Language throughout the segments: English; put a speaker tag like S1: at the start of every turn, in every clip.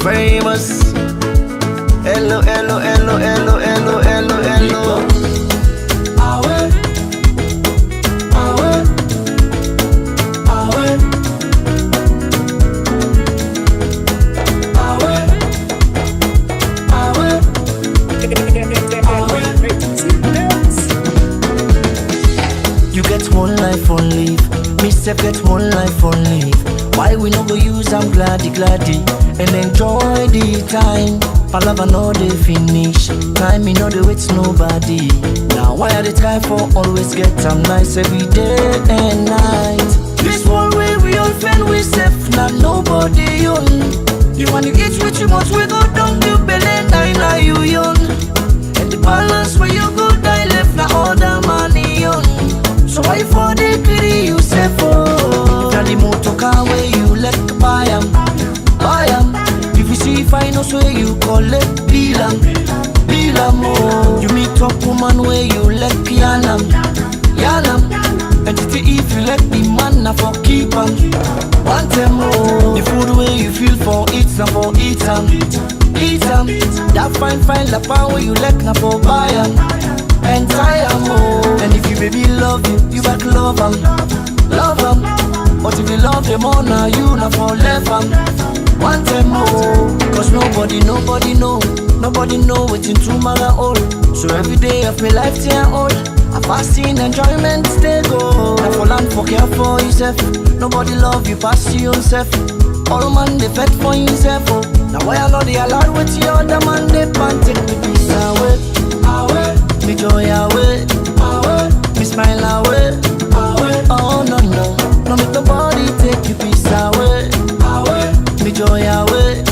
S1: famous. Hello, hello, hello, hello, hello, hello, hello. Awe, awe, awe, awe, awe. You get one life only. Me self get one life only. Why we no go use am gladdy and enjoy the time? Palava no dey finish, time me no dey wait nobody. Now why I dey try for always get am nice every day and night? This one way we all fend we safe, now nobody own. You want to eat with too much, we go down to belly, now you young. And the balance where you go die left, now all the money on. So why for the greedy you say for? If the motor car where you let buy am. If you see finance where you collect bilam, oh. You meet up woman where you let yanam. And if you let the man na for keep am, want them more. The food where you feel for eat na for eat am. That fine la pan where you let na for buy am. And tie am more. And if you baby love you back love am. But if you love them all now you na for left am. Want them more. Cause nobody know waiting tomorrow all. So every day of my life till I'm old, I fasting enjoyment stay go. Now for land for care for yourself. Nobody love you past your own self. All man they fed for himself. Oh. Now why I know they allowed with the other man they can't take me peace away. Me joy away. Me smile away. Oh no, make nobody take you peace away. Me joy away.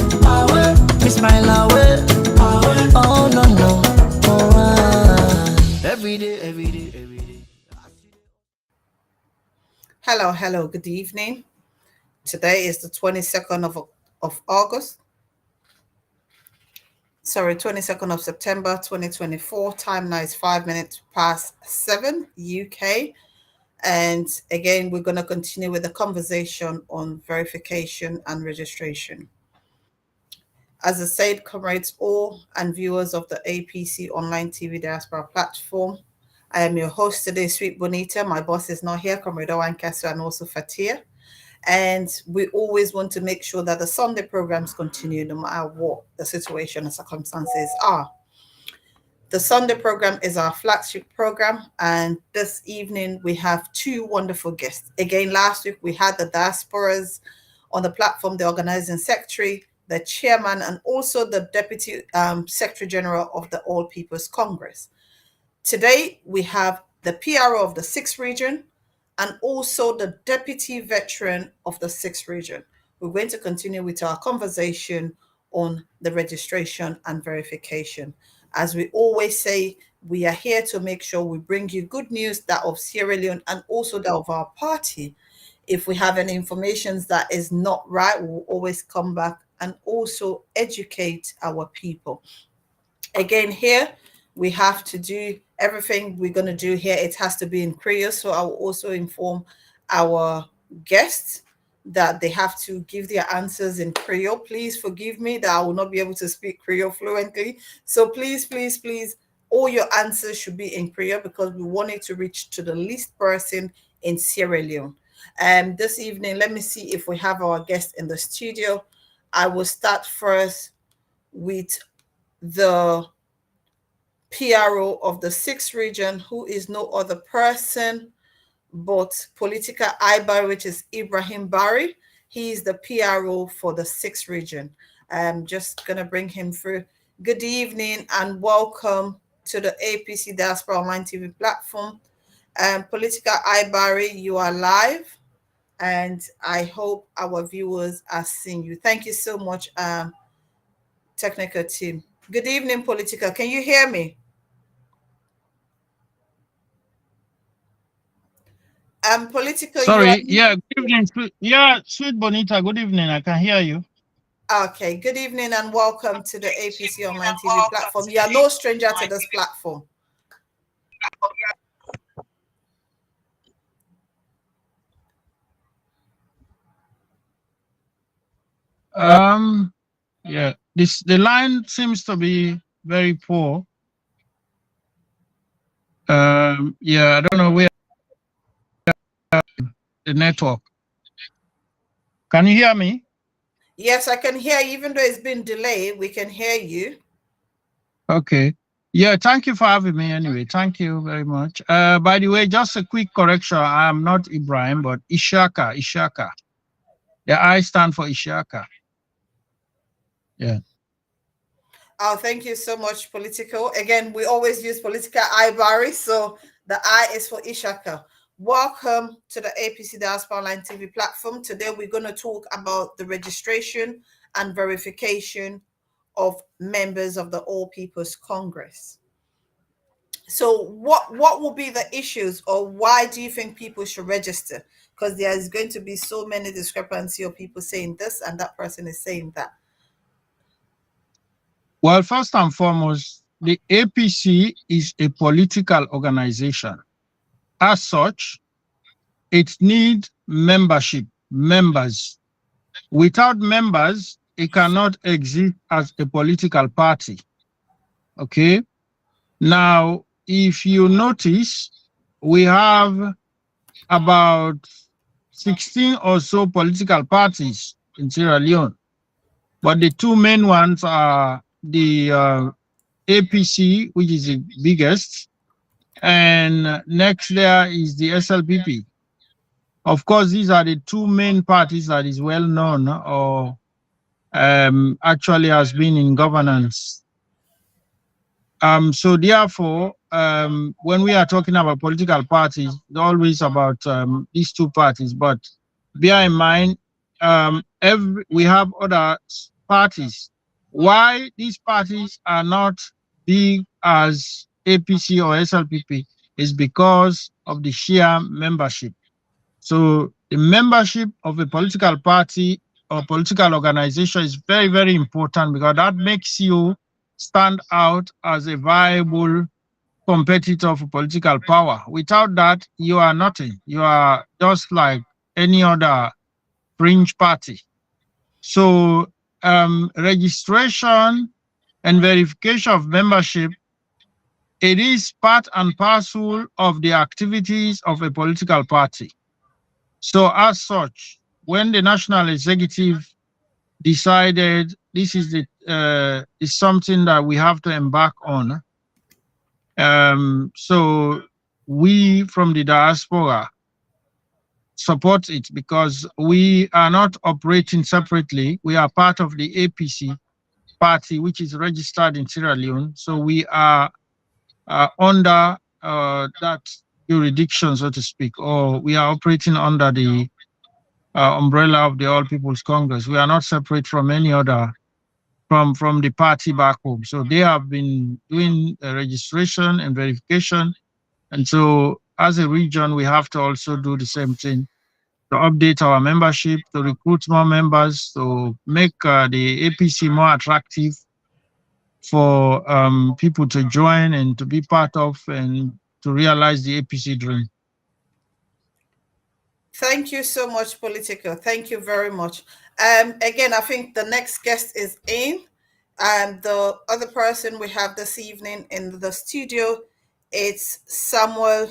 S1: Me smile away. Oh no. Every day.
S2: Hello, good evening. Today is the 22nd of August. 22nd of September 2024. Time now is 5 minutes past 7 UK. And again, we're going to continue with the conversation on verification and registration. As I said, comrades all and viewers of the APC Online TV Diaspora platform, I am your host today, Sweet Bonita. My boss is not here, Comrade Owen Kesso and also Fatia. And we always want to make sure that the Sunday programs continue no matter what the situation and circumstances are. The Sunday program is our flagship program, and this evening we have two wonderful guests. Again, last week we had the Diasporas on the platform, the organizing secretary, the chairman, and also the deputy secretary general of the All People's Congress. Today we have the PRO of the 6th region and also the deputy veteran of the 6th region. We're going to continue with our conversation on the registration and verification. As we always say, we are here to make sure we bring you good news, that of Sierra Leone and also that of our party. If we have any information that is not right, we'll always come back and also educate our people. Again, here, we have to do everything we're going to do here. It has to be in Creole. So I will also inform our guests that they have to give their answers in Creole. Please forgive me that I will not be able to speak Creole fluently. So please, all your answers should be in Creole because we want it to reach to the least person in Sierra Leone. This evening, let me see if we have our guest in the studio. I will start first with the PRO of the 6th region, who is no other person but Political Barrie, which is Ibrahim Barrie. He is the PRO for the 6th region. I'm just going to bring him through. Good evening and welcome to the APC Diaspora Online TV platform. Political Barrie, you are live, and I hope our viewers are seeing you. Thank you so much, technical team. Good evening, Political. Can you hear me? Political.
S3: Sorry. Yeah. Good evening. Yeah, Sweet Bonita. Good evening. I can hear you.
S2: Okay. Good evening and welcome to the APC Online TV platform. You are no stranger to this platform.
S3: Yeah. The line seems to be very poor. Yeah, I don't know where the network. Can you hear me?
S2: Yes, I can hear you. Even though it's been delayed, we can hear you.
S3: Okay. Yeah, thank you for having me anyway. Thank you very much. By the way, just a quick correction. I am not Ibrahim, but Ishaka. Ishaka. The I stand for Ishaka. Yeah.
S2: Oh, thank you so much, Political. Again, we always use Political I, Barrie, so the I is for Ishaka. Welcome to the APC Diaspora Online TV platform. Today, we're going to talk about the registration and verification of members of the All People's Congress. So what will be the issues, or why do you think people should register? Because there is going to be so many discrepancy of people saying this and that person is saying that.
S3: Well, first and foremost, the APC is a political organization. As such, it needs membership, members. Without members, it cannot exist as a political party. Okay? Now, if you notice, we have about 16 or so political parties in Sierra Leone, but the two main ones are the APC, which is the biggest, and next there is the SLPP. Of course, these are the two main parties that is well known or actually has been in governance. So therefore, when we are talking about political parties, it's always about these two parties. But bear in mind, we have other parties. Why these parties are not big as APC or SLPP is because of the sheer membership. So the membership of a political party or political organization is very, very important because that makes you stand out as a viable competitor for political power. Without that, you are nothing. You are just like any other fringe party. So registration and verification of membership, it is part and parcel of the activities of a political party. So as such, when the National Executive decided this is something that we have to embark on, so we from the diaspora support it because we are not operating separately. We are part of the APC party, which is registered in Sierra Leone. So we are under that jurisdiction, so to speak, or we are operating under the umbrella of the All People's Congress. We are not separate from any other, from the party back home. So they have been doing registration and verification. And so as a region, we have to also do the same thing to update our membership, to recruit more members, to make the APC more attractive for people to join and to be part of and to realize the APC dream.
S2: Thank you so much, Political. Thank you very much. Again, I think the next guest is in. The other person we have this evening in the studio, it's Samuel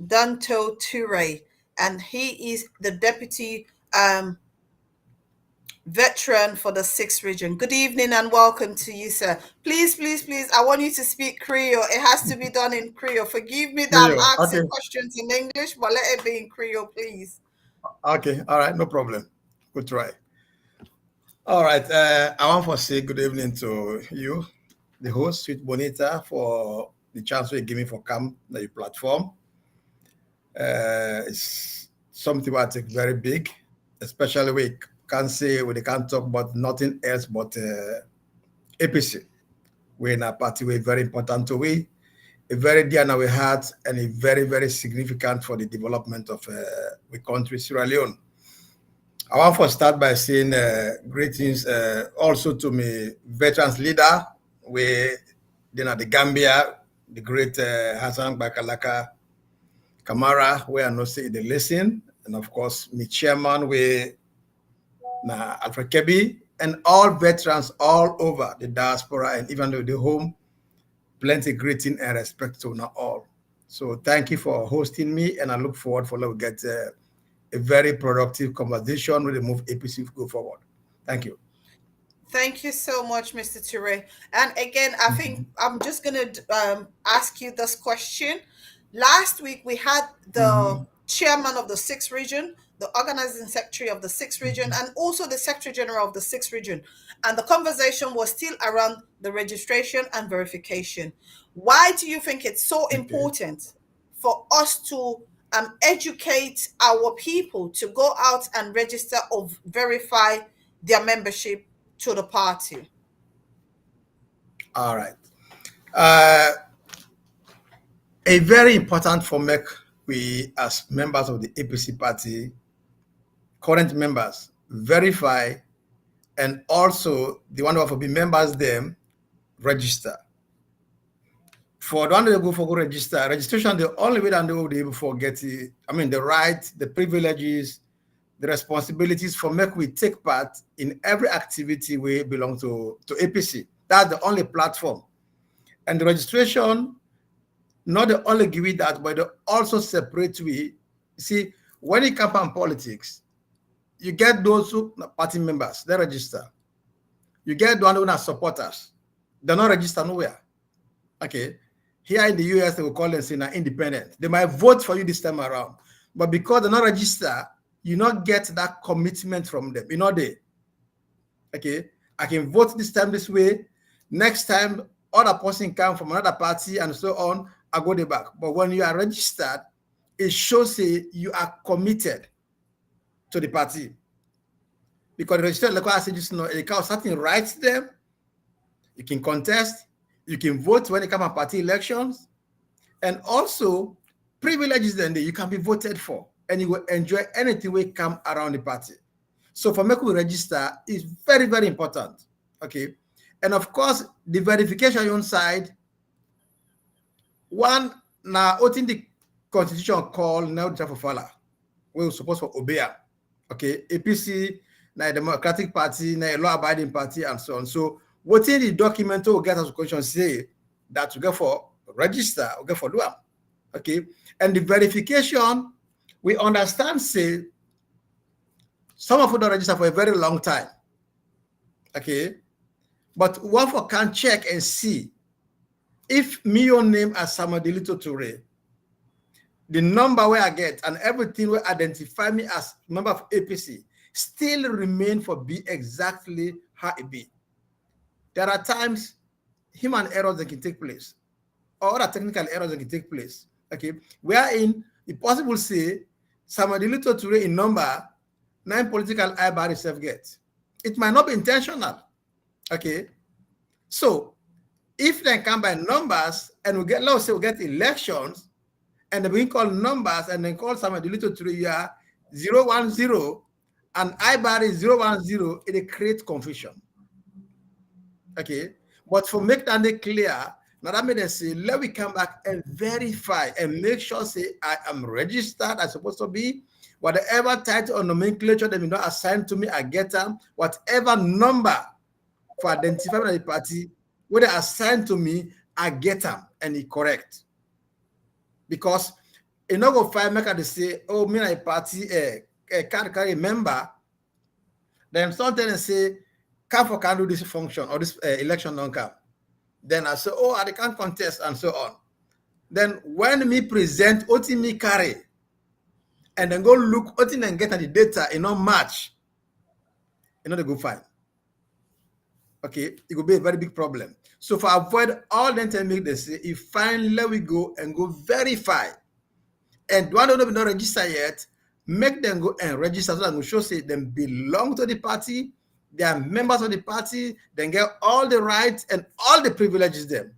S2: Danto Turay, and he is the deputy veteran for the 6th region. Good evening and welcome to you, sir. Please, I want you to speak Creole. It has to be done in Creole. Forgive me that I'm asking questions in English, but let it be in Creole, please.
S4: Okay, all right, no problem. Good try. All right, I want to say good evening to you, the host, Sweet Bonita, for the chance you give me for come on your platform. It's something I take very big, especially we can't talk about nothing else but APC. We're in a party we're very important to we, a very dear now we had, and a very, very significant for the development of the country, Sierra Leone. I want to start by saying greetings also to my veterans leader, we then at the Gambia, the great Hassan Bakalaka Kamara, where I know say the lesson, and of course, my chairman, we na Alfred Kebi, and all veterans all over the diaspora and even the home, plenty greeting and respect to now all. So thank you for hosting me, and I look forward for we get a very productive conversation with the move APC go forward. Thank you.
S2: Thank you so much, Mr. Turay. And again, I think I'm just going to ask you this question. Last week, we had the chairman of the 6th region, the organizing secretary of the 6th region, and also the secretary general of the 6th region. And the conversation was still around the registration and verification. Why do you think it's so important for us to educate our people to go out and register or verify their membership to the party?
S4: All right. A very important for we as members of the APC party, current members, verify, and also the one who will be members them register. For the one that go for go register, registration the only way that they will be able to get the, the rights, the privileges, the responsibilities for we take part in every activity we belong to APC. That's the only platform. And the registration, not the only give it that, but they also separate we. See, when it comes on politics, you get those who party members, they register. You get the one who are supporters, they're not registered nowhere. Okay. Here in the US, they will call them saying independent. They might vote for you this time around, but because they're not registered, you not get that commitment from them. You know they. Okay, I can vote this time this way. Next time, other person come from another party and so on. I go the back. But when you are registered, it shows you are committed to the party. Because registered, like I said, just know it can certain rights them. You can contest. You can vote when it comes to party elections, and also privileges then you can be voted for, and you will enjoy anything will come around the party. So for making register is very, very important. Okay. And of course, the verification on side, one now in the constitution called now Jafofala, we were supposed to obey. Okay, APC, now Democratic Party, now law-abiding party, and so on. So what in the document will get as a question say that we go for register, we go for do. Okay, and the verification, we understand say some of you don't register for a very long time. Okay, but one for can check and see if me your name as Dilito Turay, the number where I get and everything will identify me as member of APC still remain for be exactly how it be. There are times human errors that can take place, or other technical errors that can take place. Okay, wherein it possible say Dilito Turay in number 9 political I Barrie self get. It might not be intentional. Okay, so if they come by numbers and we get, let's say we get elections, and we call numbers and then call Dilito Turay 010 and I Barrie 010, it creates confusion. Okay, but for make that clear, now that means they say, let me come back and verify and make sure say I am registered as supposed to be. Whatever title or nomenclature they may not assign to me, I get them. Whatever number for identifying the party, what they assign to me, I get them and it's correct. Because you know go find make they say, oh, me a party can't carry a member. Then sometimes say, can do this function or this election don't come. Then I say, oh, I can't contest and so on. Then when me present what me carry, and then go look what and get at the data, match, they go find. Okay, it will be a very big problem. So for avoid all them tell me they say, if fine, let we go and go verify. And one don't not register yet, make them go and register so that we show say them belong to the party. They are members of the party, then get all the rights and all the privileges them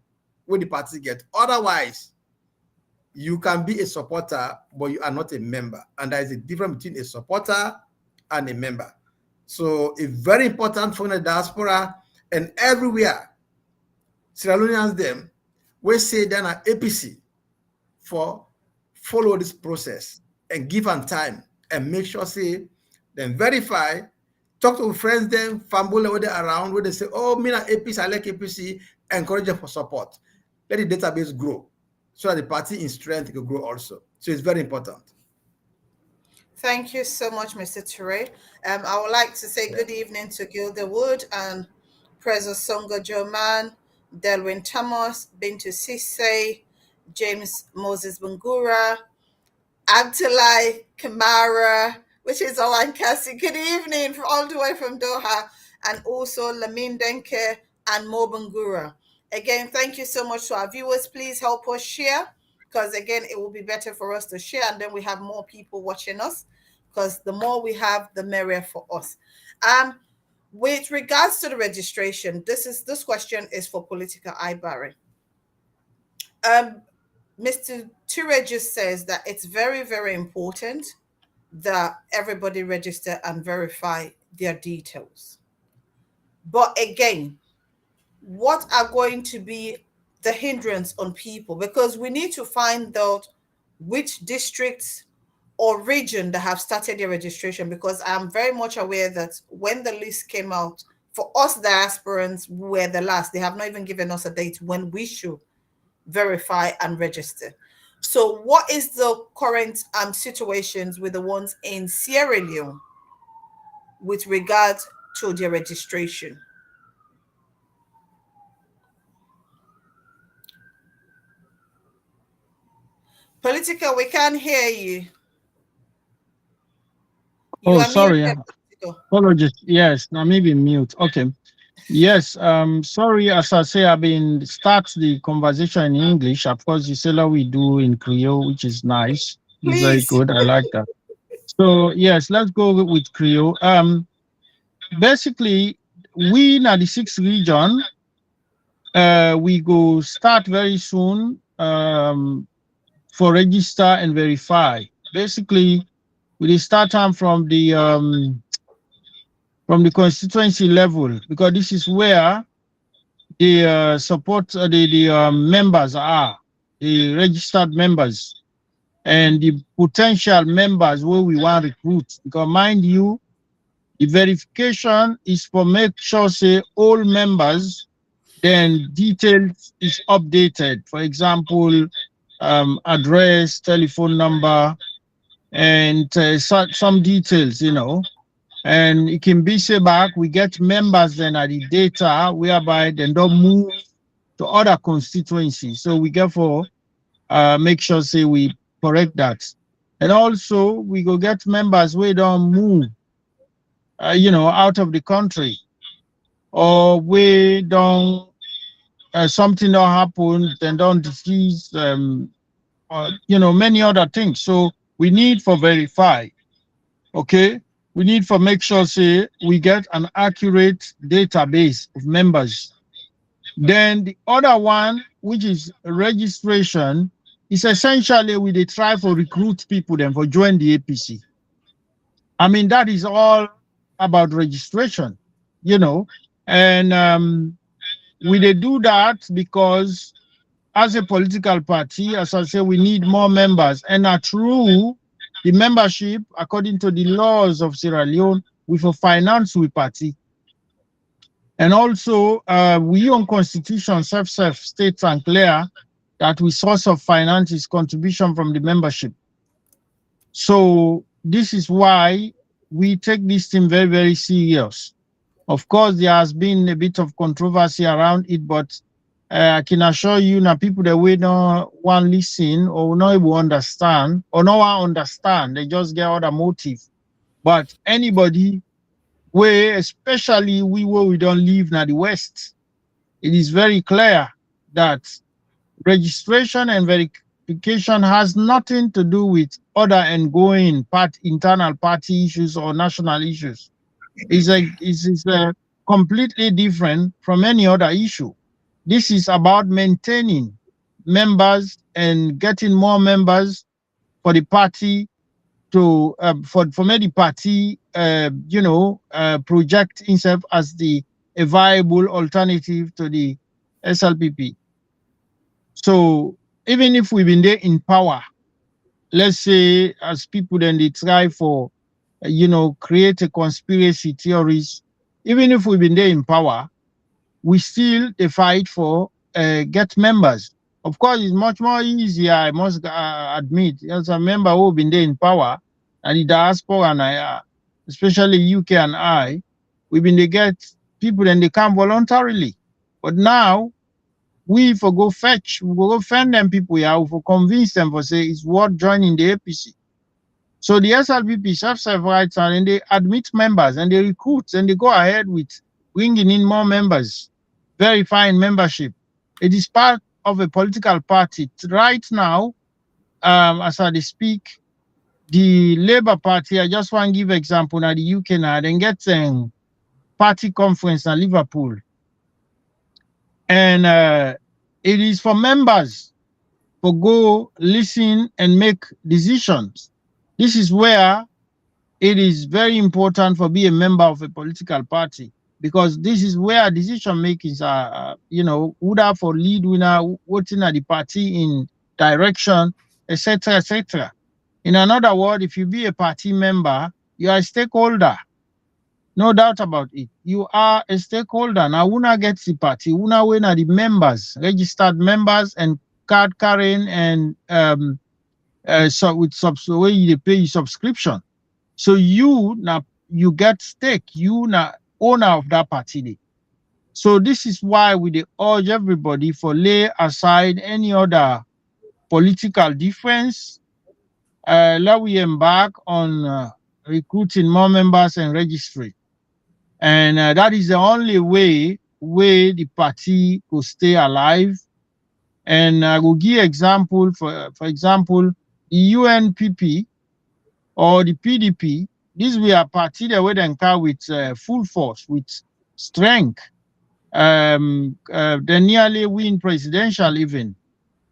S4: when the party get. Otherwise, you can be a supporter, but you are not a member. And there is a difference between a supporter and a member. So it's very important for the diaspora and everywhere. Sierra Leoneans them, we say then at APC for follow this process and give them time and make sure say then verify Talk to friends, them, family, where they're around, where they say, oh, me and APC, I like APC, encourage them for support. Let the database grow so that the party in strength can grow also. So it's very important.
S2: Thank you so much, Mr. Turay. I would like to say good evening to Gilda Wood and Preza Songa Joman, Delwyn Thomas, Bintu Sise, James Moses Bungura, Abdullah Kamara, which is Alan Kasi. Good evening from all the way from Doha, and also Lamin Denke and Mo Bungura. Again, thank you so much to our viewers. Please help us share, because again, it will be better for us to share, and then we have more people watching us, because the more we have, the merrier for us. With regards to the registration, this question is for Political Barrie. Mr. Turay just says that it's very, very important that everybody register and verify their details. But again, what are going to be the hindrance on people? Because we need to find out which districts or region that have started their registration, because I'm very much aware that when the list came out, for us diasporans, we were the last. They have not even given us a date when we should verify and register. So what is the current situations with the ones in Sierra Leone with regard to their registration? Political, we can't hear you.
S3: Oh, sorry. Apologies. Yes, now maybe mute. Okay. Yes, sorry, as I say, I've been start the conversation in English. Of course, you say that we do in Creole, which is nice. It's very good. I like that. So yes, let's go with Creole. Basically, we in the sixth region, we go start very soon for register and verify. Basically, we start time from the constituency level, because this is where the support the members are, the registered members and the potential members where we want to recruit. Because mind you, the verification is for make sure say all members, then details is updated. For example, address, telephone number, and some details, and it can be say back, we get members then at the data whereby they don't move to other constituencies. So we therefore make sure say we correct that. And also we go get members we don't move, out of the country, or we don't something don't happen, then don't disease, or, many other things. So we need for verify. Okay, we need for make sure say we get an accurate database of members. Then the other one, which is registration, is essentially we they try for recruit people then for join the APC. I mean, that is all about registration, and we they do that because as a political party, as I say, we need more members, and true. The membership, according to the laws of Sierra Leone, we for finance we party. And also, we on constitution self states and clear that we source of finance is contribution from the membership. So this is why we take this thing very, very serious. Of course, there has been a bit of controversy around it, but I can assure you now, people that we don't want listen or not able understand or no one understand, they just get other motive. But anybody where, especially we where we don't live now the West, it is very clear that registration and verification has nothing to do with other ongoing internal party issues or national issues. It's completely different from any other issue. This is about maintaining members and getting more members for the party to for the party project itself as a viable alternative to the SLPP. So even if we've been there in power, let's say as people then they try for create a conspiracy theories. Even if we've been there in power, we still they fight for get members. Of course, it's much more easier, I must admit, as a member who've been there in power, and the diaspora and I, especially UK and I, we've been to get people and they come voluntarily. But now, we for go fetch, we go find them people here, we for convince them for say it's worth joining the APC. So the SLPP self-serve rights and they admit members and they recruit and they go ahead with bringing in more members, verifying membership. It is part of a political party. Right now, as I speak, the Labour Party, I just want to give example now, the UK now, then get a party conference in Liverpool. And it is for members to go listen and make decisions. This is where it is very important for be a member of a political party, because this is where decision makings are, who are for lead winner, voting at the party in direction, etc., etc. In another word, if you be a party member, you are a stakeholder. No doubt about it. You are a stakeholder. Now, una gets the party, una win are the members, registered members and card carrying and so with where you pay your subscription. So you now you get stake, you now owner of that party. So this is why we urge everybody for lay aside any other political difference. Let we embark on recruiting more members and registry. And that is the only way the party could stay alive. And I will give example, for example, the UNPP or the PDP, these were a party that would encounter with full force, with strength. They nearly win presidential even,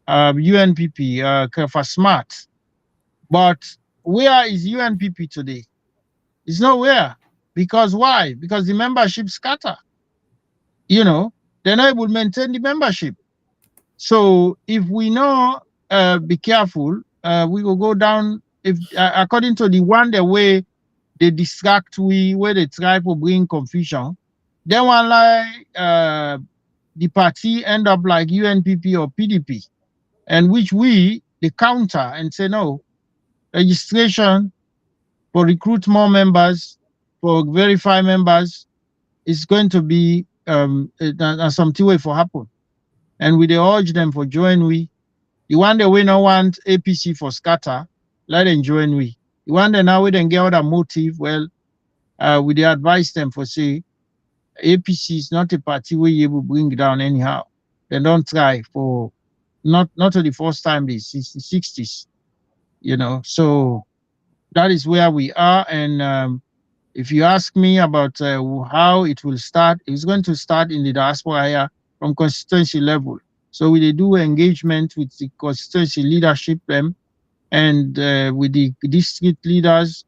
S3: UNPP, for smart. But where is UNPP today? It's nowhere. Because why? Because the membership scatter. They're not able to maintain the membership. So if we know, be careful, we will go down. If according to the way they distract where they try to bring confusion, then one like the party end up like UNPP or PDP, and which we the counter and say no, registration for recruit more members, for verify members is going to be something way for happen. And we urge them for join we. The one that we don't want APC for scatter, let them join we. The one that now we don't get other motive, well, we advise them for say APC is not a party where you will bring down anyhow. They don't try for not to the first time the 60s, So that is where we are. And if you ask me about how it will start, it's going to start in the diaspora area from constituency level. So we do engagement with the constituency leadership and with the district leaders.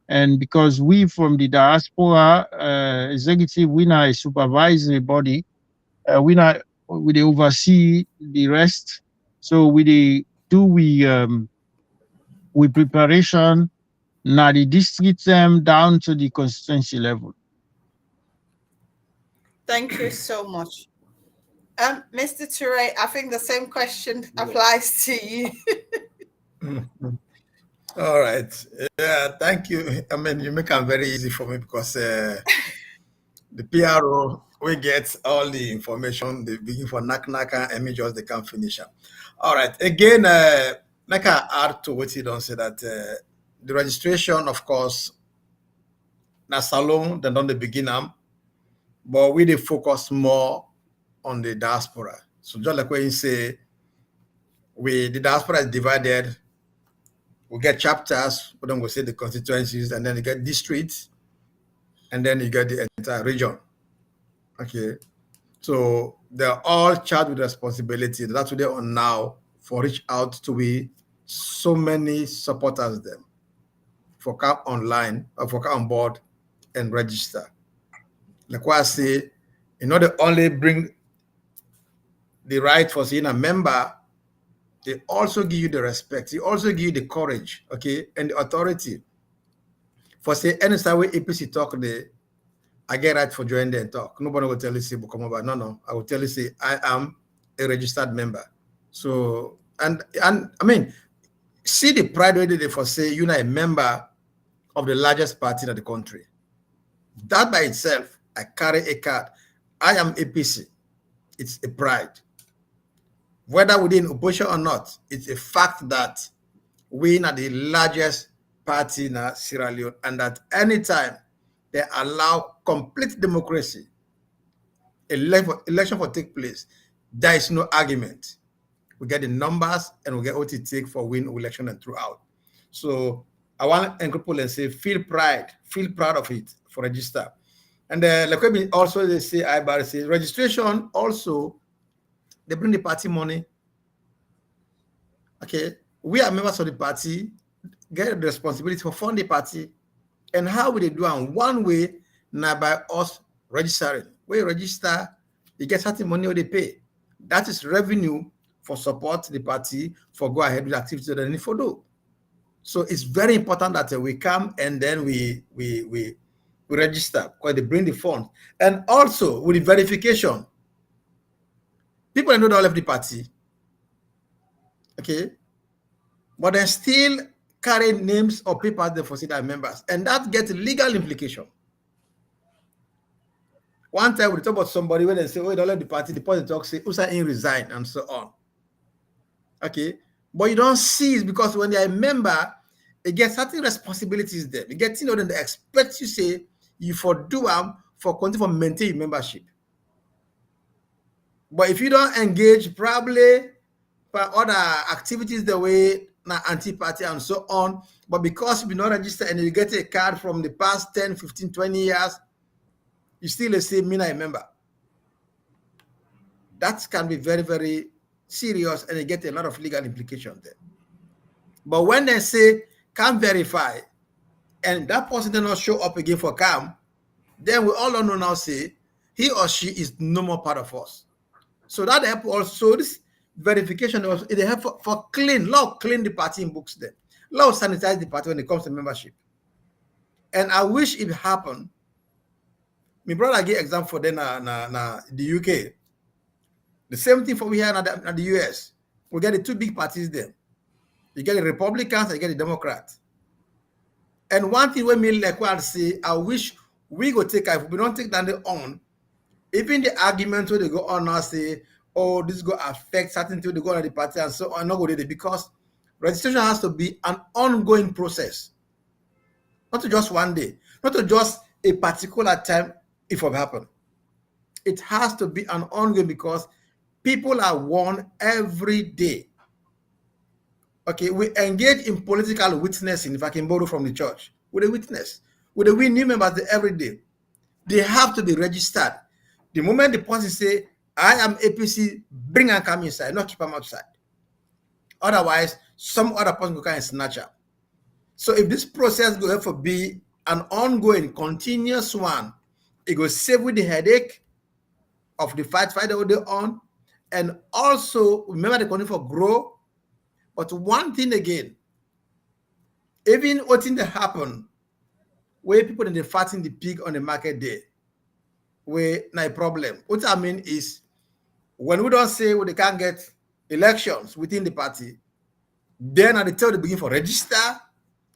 S3: And because we from the diaspora executive, we are a supervisory body, we oversee the rest. So we preparation now the district down to the constituency level.
S2: Thank you so much. Mr. Turay, I think the same question applies to you.
S4: All right. Yeah, thank you. I mean, you make it very easy for me because the PRO, we get all the information, they begin for Naka and me just they can't finish up. All right. Again, like I add to what you don't say that the registration, of course, na salon, then on the beginning, but we they focus more on the diaspora. So just like when you say, the diaspora is divided, we get chapters, we don't go say the constituencies, and then you get districts, and then you get the entire region. Okay. So they're all charged with responsibility. That's what they're on now for reach out to be so many supporters them for come online or for come on board and register. Like what I say, they only bring the right for being a member, they also give you the respect, they also give you the courage, okay, and the authority For say any time we APC talk, I get right for joining them talk. Nobody will tell you say come over. No. I will tell you say I am a registered member. So and I mean, see the pride way they for say you're a member of the largest party in the country. That by itself, I carry a card. I am APC. It's a pride. Whether within opposition or not, it's a fact that we are the largest party in Sierra Leone, and that anytime they allow complete democracy, election will take place, there is no argument. We get the numbers and we get what it takes for win election and throughout. So I want to encourage people and say, feel proud of it for register. And like we also they say, Barrie say registration also, they bring the party money. Okay, we are members of the party, get the responsibility for fund the party. And how will they do it? One way, now by us registering. We register, you get certain money they pay. That is revenue for support the party for go ahead with activities that they need for do. So it's very important that we come and then we register because they bring the funds. And also with the verification, people know they all left the party. Okay, but they still carry names or papers they foresee that members, and that gets legal implication. One time we talk about somebody when they say, "Oh, they don't let the party," the person talk say, "Usa in resign," and so on. Okay, but you don't see it because when they're a member, they get certain responsibilities there. You get then they expect you say you for do for continue for maintain your membership. But if you don't engage, probably for other activities the way anti-party and so on, but because you be not registered and you get a card from the past 10, 15, 20 years, you still say me not a member. That can be very, very serious and you get a lot of legal implications there. But when they say can't verify and that person does not show up again for CAM, then we all know now say he or she is no more part of us. So that help also this verification also it help for clean the party in books there. Law sanitize the party when it comes to membership. And I wish it happened. My brother give example for them the UK. The same thing for we here in the US. We get the two big parties there. You get the Republicans and you get the Democrats. And one thing when me like what I say, I wish we go take if we don't take that on, even the argument where they go on now say, oh, this go affect certain things they go on the party and so on, not go there because registration has to be an ongoing process. Not to just one day, not to just a particular time if it happen. It has to be an ongoing because people are warned every day. Okay, we engage in political witnessing, if I can borrow from the church, with a witness. With a new members every day. They have to be registered. The moment the person say, I am APC, bring and come inside, not keep them outside. Otherwise, some other person will come and snatch up. So if this process will have to be an ongoing, continuous one, it will save with the headache of the fight that they're on. And also, remember the continue for grow. But one thing again, even what thing that happen, where people in the fighting the pig on the market day, where not a problem. What I mean is, when we don't say they can't get elections within the party, then at the time they begin for register,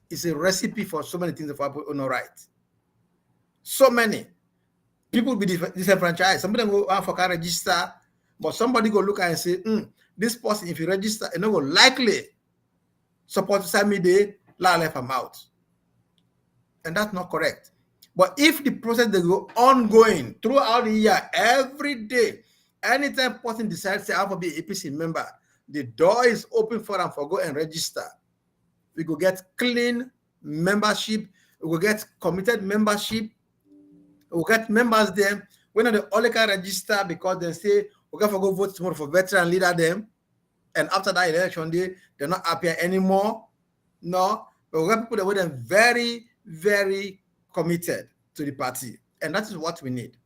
S4: it's a recipe for so many things for people no right. So many people be disenfranchised. Some of them go out for can register, but somebody go look and say, this person, if you register, and no likely support Sami Day, left them out. And that's not correct. But if the process they go ongoing throughout the year, every day, anytime person decides to have to be an APC member, the door is open for them for go and register. We go get clean membership, we go get committed membership, we will get members there. When they only can register because they say we got to go vote tomorrow for veteran leader them, and after that election day, they're not appear anymore. No, but we got people that were then very, very committed to the party, and that is what we need.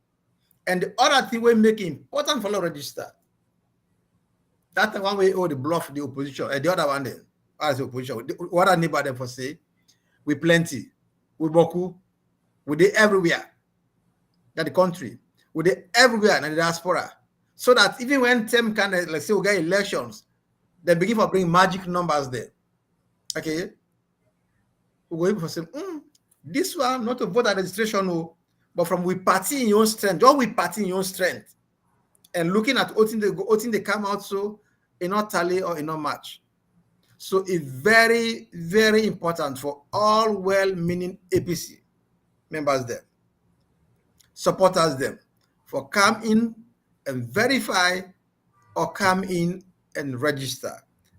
S4: And the other thing we make important for the register. That's the one way the bluff the opposition, and the other one then as the opposition. What I need about them for say, we plenty. we boku, we dey everywhere that the country, we dey everywhere in the diaspora. So that even when them kind of, like say we get elections, they begin to bring magic numbers there. Okay. We go able to say, this one not to vote at registration, no, but from we party in your own strength, just we party in your own strength. And looking at voting they come out so in not tally or in not match. So it's very, very important for all well-meaning APC members there, supporters them, for come in and verify or come in and register.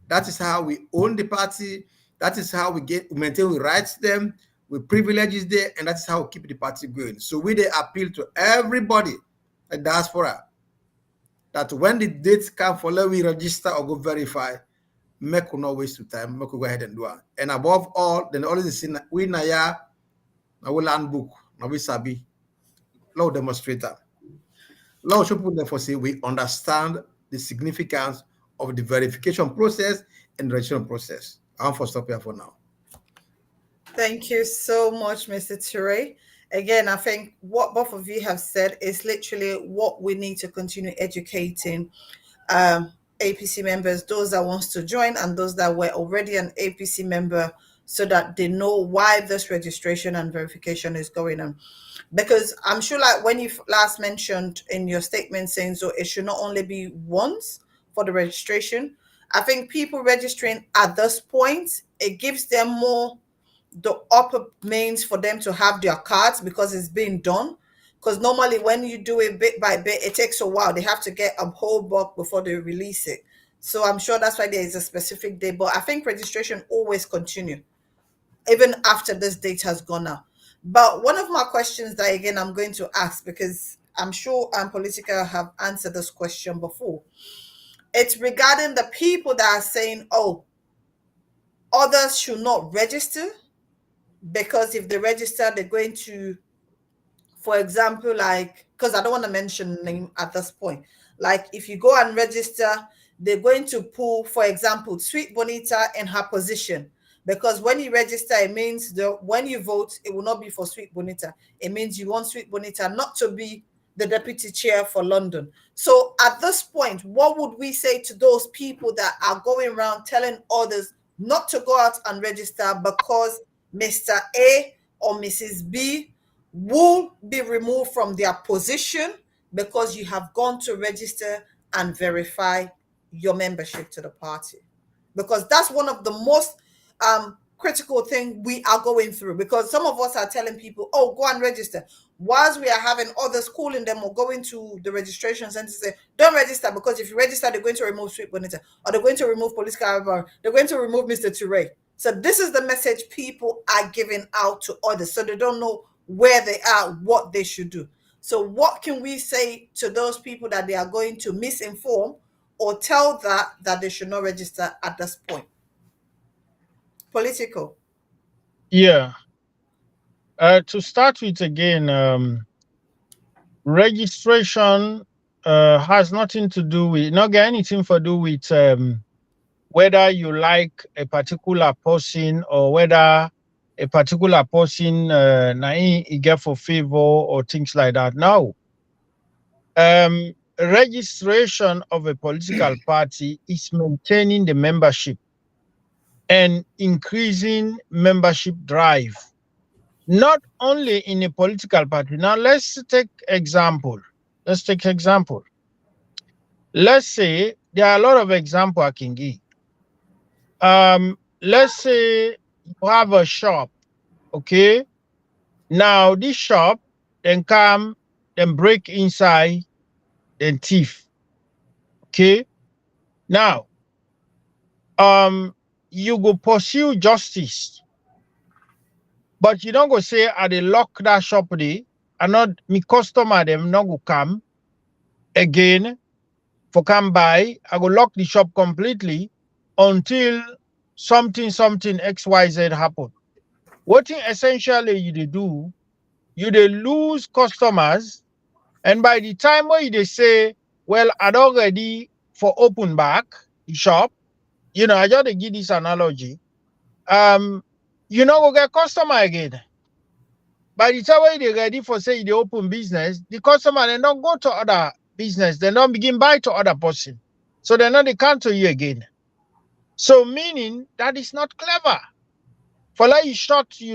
S4: That is how we own the party. That is how we maintain, we rights them, we privileges there, and that's how we keep the party going. So we they appeal to everybody at diaspora that when the dates come for let we register or go verify, make we not waste time, make we go ahead and do it. And above all, then always see we naya, na we land book, na we sabi, law demonstrator. Law should put them for say we understand the significance of the verification process and registration process. I'm for stop here for now.
S2: Thank you so much, Mr. Turay. Again, I think what both of you have said is literally what we need to continue educating APC members, those that wants to join and those that were already an APC member, so that they know why this registration and verification is going on. Because I'm sure, like when you last mentioned in your statement saying so it should not only be once for the registration. I think people registering at this point, it gives them more the upper means for them to have their cards because it's being done. Because normally when you do it bit by bit, it takes a while. They have to get a whole bulk before they release it. So I'm sure that's why there is a specific date. But I think registration always continue, even after this date has gone out. But one of my questions that again I'm going to ask, because I'm sure Politica have answered this question before. It's regarding the people that are saying, oh, others should not register because if they register, they're going to, for example, like, because I don't want to mention name at this point, like if you go and register, they're going to pull, for example, Sweet Bonita in her position. Because when you register, it means when you vote, it will not be for Sweet Bonita. It means you want Sweet Bonita not to be the deputy chair for London. So at this point, what would we say to those people that are going around telling others not to go out and register because Mr. A or Mrs. B will be removed from their position because you have gone to register and verify your membership to the party? Because that's one of the most critical thing we are going through, because some of us are telling people, oh, go and register, whilst we are having others calling them or going to the registration center to say, don't register, because if you register, they're going to remove Sweet Bonita, or they're going to remove Police Caravan, they're going to remove Mr. Turay. So this is the message people are giving out to others, so they don't know where they are, what they should do. So what can we say to those people that they are going to misinform or tell that they should not register at this point? Political.
S3: Yeah. To start with again, registration has nothing to do with, not get anything to do with whether you like a particular person or whether a particular person you get for favor or things like that. No. Registration of a political party is maintaining the membership and increasing membership drive, not only in a political party. Now, let's take example. Let's say there are a lot of examples I can give. Let's say you have a shop, okay? Now, this shop, then come, then break inside, then thief, okay? Now, you go pursue justice, but you don't go say, I dey lock that shop there, and not me customer them not go come again for come buy. I go lock the shop completely until something XYZ happen. What thing essentially you dey do, you dey lose customers, and by the time where they say, well, I don't ready for open back the shop, you know, I just give this analogy. You know, go get customer again. by the time when they ready for say they open business, the customer they don't go to other business, they don't begin buy to other person. So they not they come to you again. So meaning that is not clever. For like you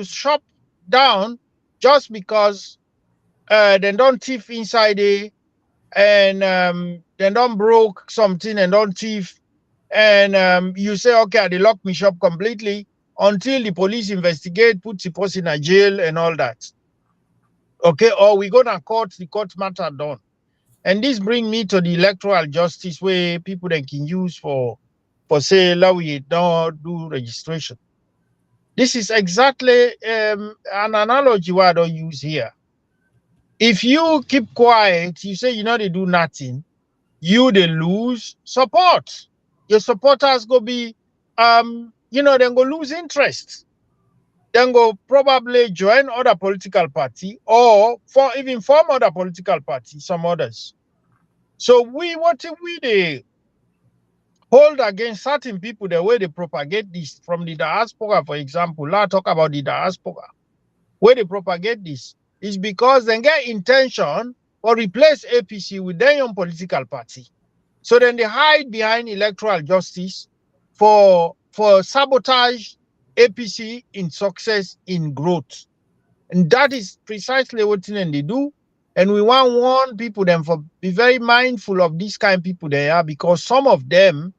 S3: shop down just because they don't thief inside there and they don't broke something and don't thief. And you say, okay, they lock me shop completely until the police investigate, put the person in a jail and all that. Okay, or we go to court, the court matter done. And this bring me to the electoral justice where people then can use for say, now we don't do registration. This is exactly an analogy what I don't use here. If you keep quiet, you say they do nothing, they lose support. Your supporters go be, then go lose interest. Then go probably join other political party or even form other political party, some others. So what they hold against certain people the way they propagate this from the diaspora, for example. Let's talk about the diaspora. Where they propagate this is because they get intention or replace APC with their own political party. So then they hide behind electoral justice for sabotage APC in success, in growth. And that is precisely what they do. And we want warn people then for be very mindful of these kind of people they are, because some of them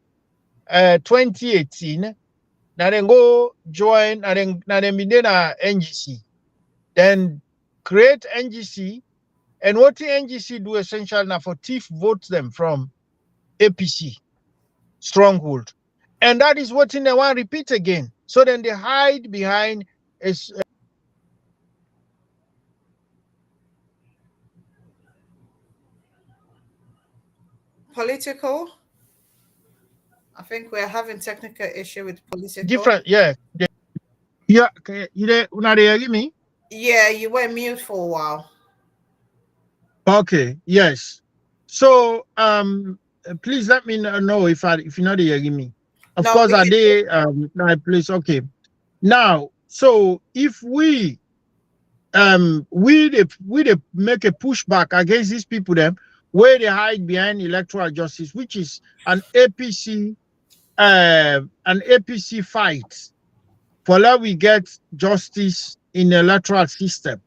S3: 2018 now then go join and then be then NGC, then create NGC, and what the NGC do essentially now for thief vote them from APC stronghold, and that is what they want to repeat again. So then they hide behind a
S2: political. I think we're having technical issue with political.
S3: Different, yeah. You there? Una dey hear me?
S2: Yeah, you were mute for a while.
S3: Okay, yes. So please let me know if you're not hearing me. Of course, I did my place. Okay. Now, so if we make a pushback against these people them where they hide behind electoral justice, which is an APC fight for that we get justice in the electoral system.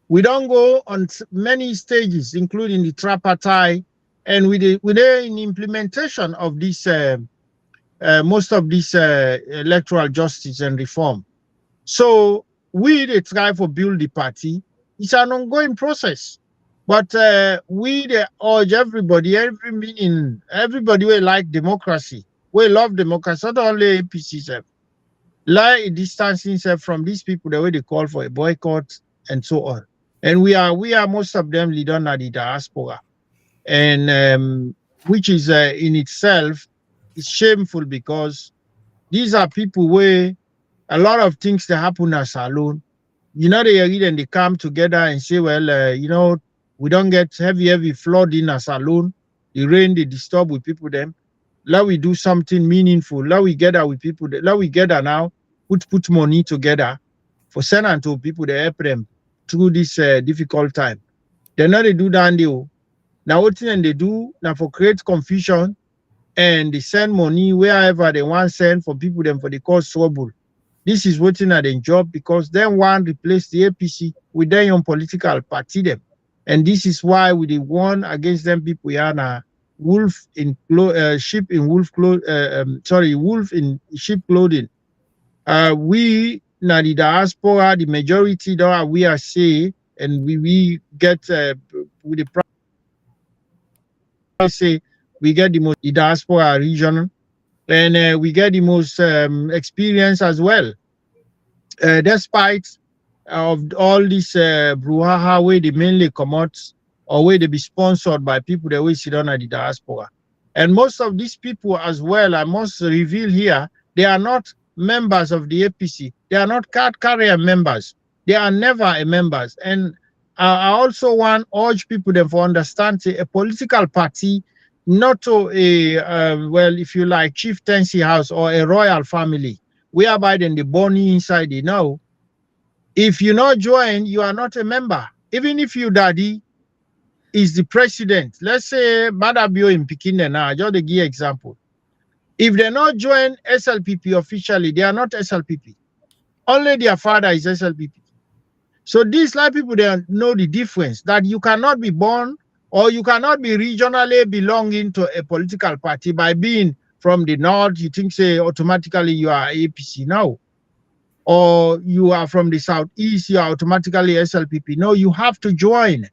S3: We don't go on many stages, including the tripartite, and we're in implementation of this most of this electoral justice and reform. So they try to build the party. It's an ongoing process, but we urge everybody, everybody will like democracy. We love democracy, not only APC, like distancing themselves from these people the way they call for a boycott and so on. And we are most of them lead on the diaspora, and which is in itself is shameful, because these are people where a lot of things that happen as alone. They read and they come together and say, well, we don't get heavy flooding as alone. The rain they disturb with people them. Let we do something meaningful. Let we gather with people. Let we gather now. Put money together for sending to people that help them through this difficult time. They know they do that deal. Now what thing they do now for create confusion, and they send money wherever they want send for people them for the cause trouble. This is what in their job, because they want to replace the APC with their own political party them. And this is why we won against them people here wolf in sheep in wolf wolf in sheep clothing. We now the diaspora, the majority though we are say, and we get with the price say we get the most the diaspora region, and we get the most experience as well. Despite of all this brouhaha where they mainly come out or where they be sponsored by people that we sit on at the diaspora. And most of these people as well, I must reveal here, they are not members of the APC. They are not card carrier members. They are never a members. And I also want urge people them for understand a political party, not to a if you like chieftaincy house or a royal family, whereby then the born inside they know. If you not join, you are not a member. Even if your daddy is the president, let's say Madabio in Pekin now, just to give example. If they not join SLPP officially, they are not SLPP. Only their father is SLPP. So these like people, they know the difference, that you cannot be born or you cannot be regionally belonging to a political party by being from the north. You think say automatically you are APC. No. Or you are from the southeast, you are automatically SLPP. No, you have to join.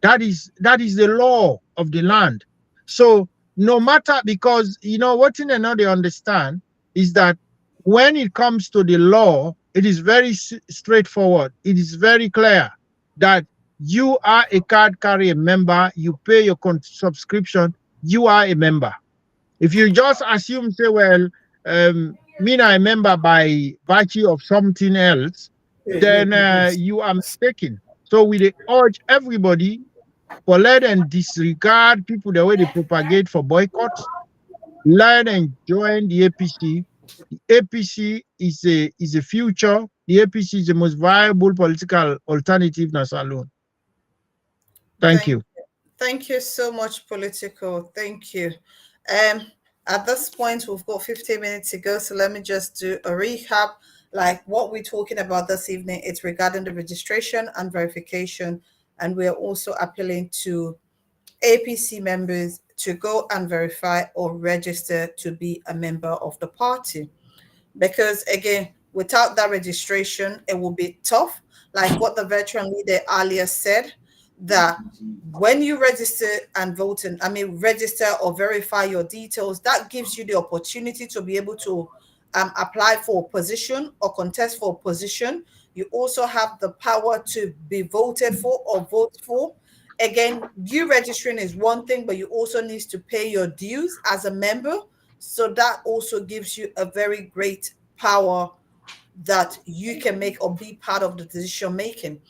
S3: That is the law of the land. So no matter, because what thing they know they understand is that when it comes to the law, it is very straightforward. It is very clear that you are a card carrier member, you pay your subscription, you are a member. If you just assume, say, well, me and I member by virtue of something else, then you are mistaken. So we urge everybody for let and disregard people the way they propagate for boycotts. Learn and join the APC. The APC is a future. The APC is the most viable political alternative in Salon. Thank you.
S2: Thank you so much, Political. Thank you. At this point, we've got 15 minutes to go, so let me just do a recap. Like what we're talking about this evening, it's regarding the registration and verification, and we're also appealing to APC members to go and verify or register to be a member of the party. Because again, without that registration, it will be tough. Like what the veteran leader earlier said, that when you register and register or verify your details, that gives you the opportunity to be able to apply for a position or contest for a position. You also have the power to be voted for or vote for. Again, you registering is one thing, but you also need to pay your dues as a member. So that also gives you a very great power that you can make or be part of the decision making.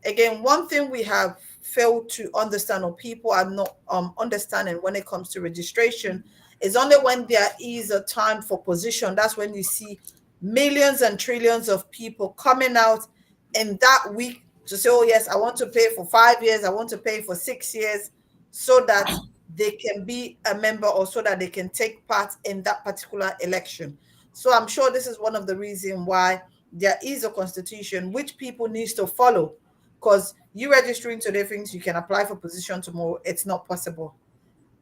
S2: Again, one thing we have failed to understand, or people are not understanding when it comes to registration, is only when there is a time for position. That's when you see millions and trillions of people coming out in that week to say, oh yes, I want to pay for 5 years, I want to pay for 6 years, so that they can be a member or so that they can take part in that particular election. So I'm sure this is one of the reasons why there is a constitution which people need to follow, because you registering today thinks you can apply for position tomorrow. It's not possible.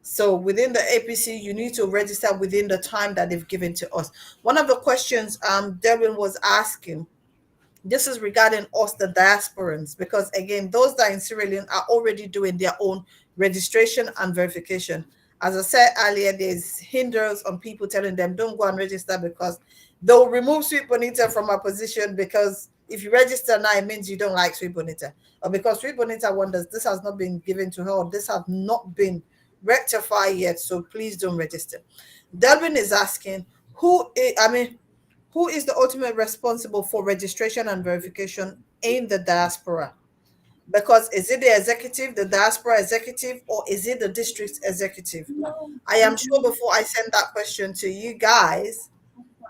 S2: So within the APC, you need to register within the time that they've given to us. One of the questions Derwin was asking, this is regarding us, the diasporans, because again, those that are in Sierra Leone are already doing their own registration and verification. As I said earlier, there's hinders on people telling them don't go and register because they'll remove Sweet Bonita from our position, because if you register now, it means you don't like Sweet Bonita, or because Sweet Bonita wonders this has not been given to her, or this has not been rectified yet, so please don't register. Delvin is asking, who is the ultimate responsible for registration and verification in the diaspora? Because is it the executive, the diaspora executive, or is it the district executive? I am sure before I send that question to you guys,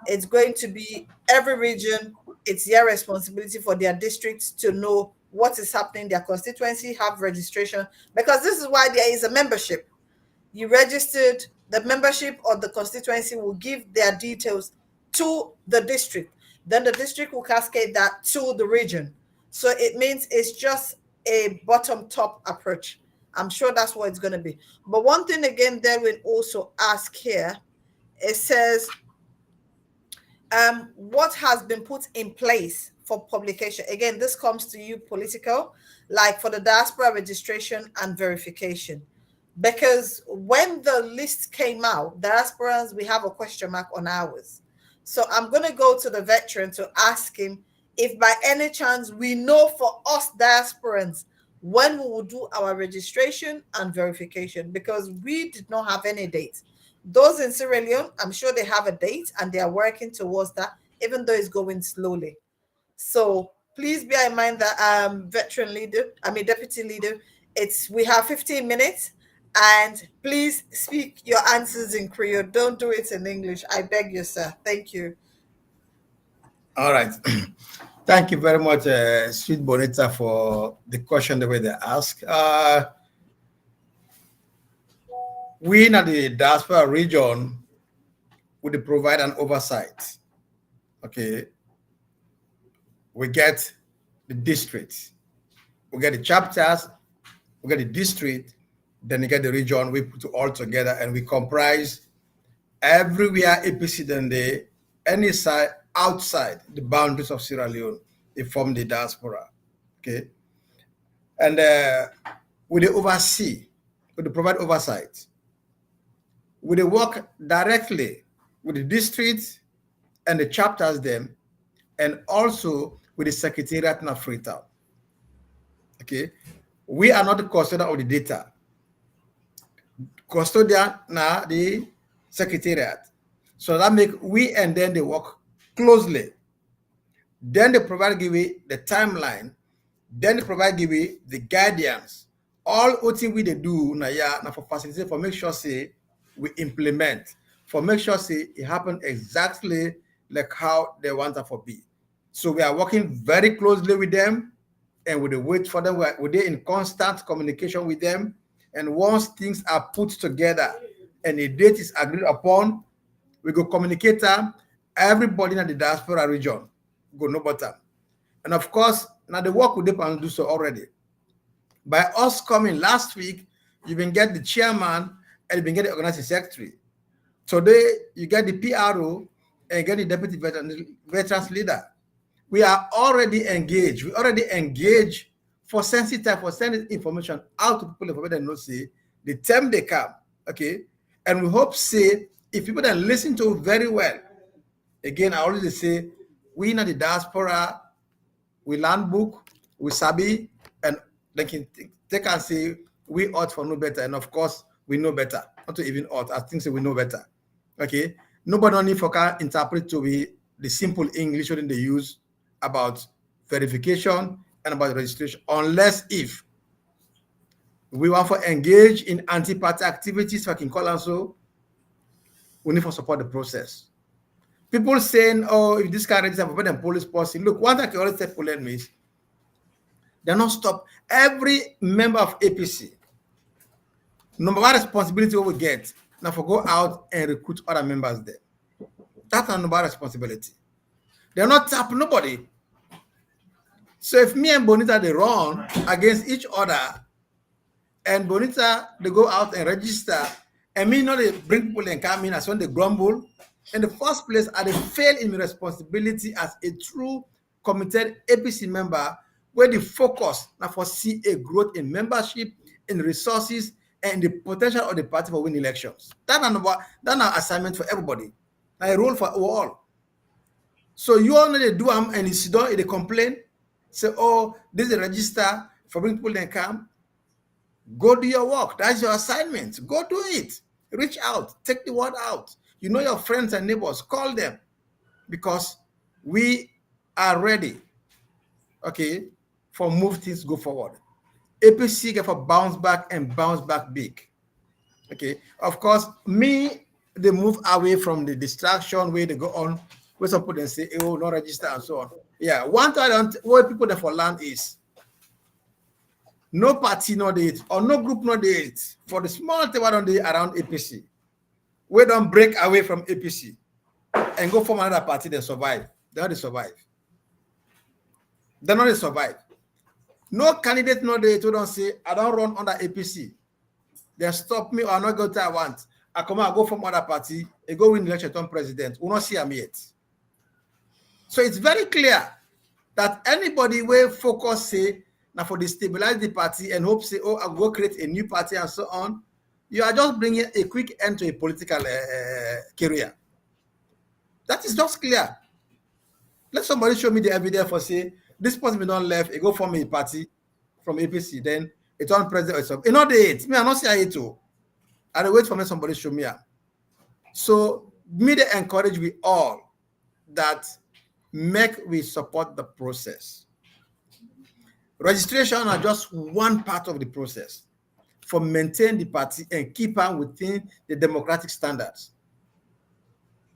S2: it's going to be every region, it's their responsibility for their districts to know what is happening, their constituency, have registration, because this is why there is a membership. You registered, the membership or the constituency will give their details to the district. Then the district will cascade that to the region. So it means it's just a bottom-top approach. I'm sure that's what it's going to be. But one thing again, there will also ask here, it says, what has been put in place for publication? Again, this comes to you, Political, like for the diaspora registration and verification. Because when the list came out, diasporans, we have a question mark on ours. So I'm going to go to the veteran to ask him if by any chance we know for us diasporans when we will do our registration and verification, because we did not have any date. Those in Sierra Leone, I'm sure they have a date and they are working towards that, even though it's going slowly. So please bear in mind that deputy leader, we have 15 minutes, and please speak your answers in Creole. Don't do it in English. I beg you, sir. Thank you.
S4: All right. Thank you very much, Sweet Bonita, for the question the way they ask. We in the diaspora region would provide an oversight. Okay, we get the districts, we get the chapters, we get the district, then you get the region. We put it all together and we comprise everywhere APC than any side outside the boundaries of Sierra Leone. They form the diaspora. Okay, and we oversee, we provide oversight. We work directly with the districts and the chapters them, and also with the Secretariat in Freetown. Okay, we are not the custodian of the data. Custodian now the Secretariat. So that make we and then they work closely. Then they provide give you the timeline. Then they provide give you the guidance. All what we they do now for facilitate, for make sure say we implement, for make sure say it happen exactly like how they want it to be. So we are working very closely with them, and we wait for them. We're in constant communication with them. And once things are put together and a date is agreed upon, we go communicate them. Everybody in the diaspora region go know about them. And of course, now the work with them and do so already. By us coming last week, you can get the chairman and you can get the organizing secretary. Today, you get the PRO and get the deputy veterans leader. We are already engaged. We already engage for sensitive, for sending information out to people for them to see the time they come. Okay. And we hope say if people that listen to very well, again, I always say we in the diaspora, we learn book, we sabi, and they can take and say we ought for know better. And of course, we know better. Not to even ought, I think say we know better. Okay. Nobody only for can interpret to be the simple English that they use about verification and about registration, unless if we want to engage in anti-party activities, if I can call them so, we need to support the process. People saying, oh, if this can register for them police policy, look, one thing I can always tell people is they're not stop. Every member of APC, number one responsibility we get now for go out and recruit other members there. That's our number one responsibility. They're not tap nobody. So if me and Bonita they run against each other, and Bonita they go out and register, and me not they bring people and come in as when they grumble. In the first place, I fail in my responsibility as a true committed APC member, where the focus now for see a growth in membership, in resources, and the potential of the party for winning elections. That's an assignment for everybody. Now a role for all. So you all know they do them and you sit down and they complain. Say, oh, this is a register for bring people and come. Go do your work. That's your assignment. Go do it. Reach out. Take the word out. You know your friends and neighbors. Call them. Because we are ready, okay, for move things go forward. APC get for bounce back and bounce back big. Okay. Of course, they move away from the distraction where they go on, where some people say, oh, no register and so on. Yeah, one thing what people there for land is no party no date or no group no date for the small thing on the around APC. We don't break away from APC and go form another party, they survive. They not survive. They not survive. No candidate no date who don't say, I don't run under APC. They stop me or I not go to I want. I come out, go from other party, I go win election to president. We not see him yet. So it's very clear that anybody will focus say now for destabilize the party and hope say, oh, I'll go create a new party and so on. You are just bringing a quick end to a political career. That is just clear. Let somebody show me the evidence for say this person be not left. It go form a party from APC. Then it on president or something. You know the me I not see it too. I wait for me somebody show me. So me they encourage we all that make we support the process. Registration are just one part of the process for maintain the party and keep on within the democratic standards.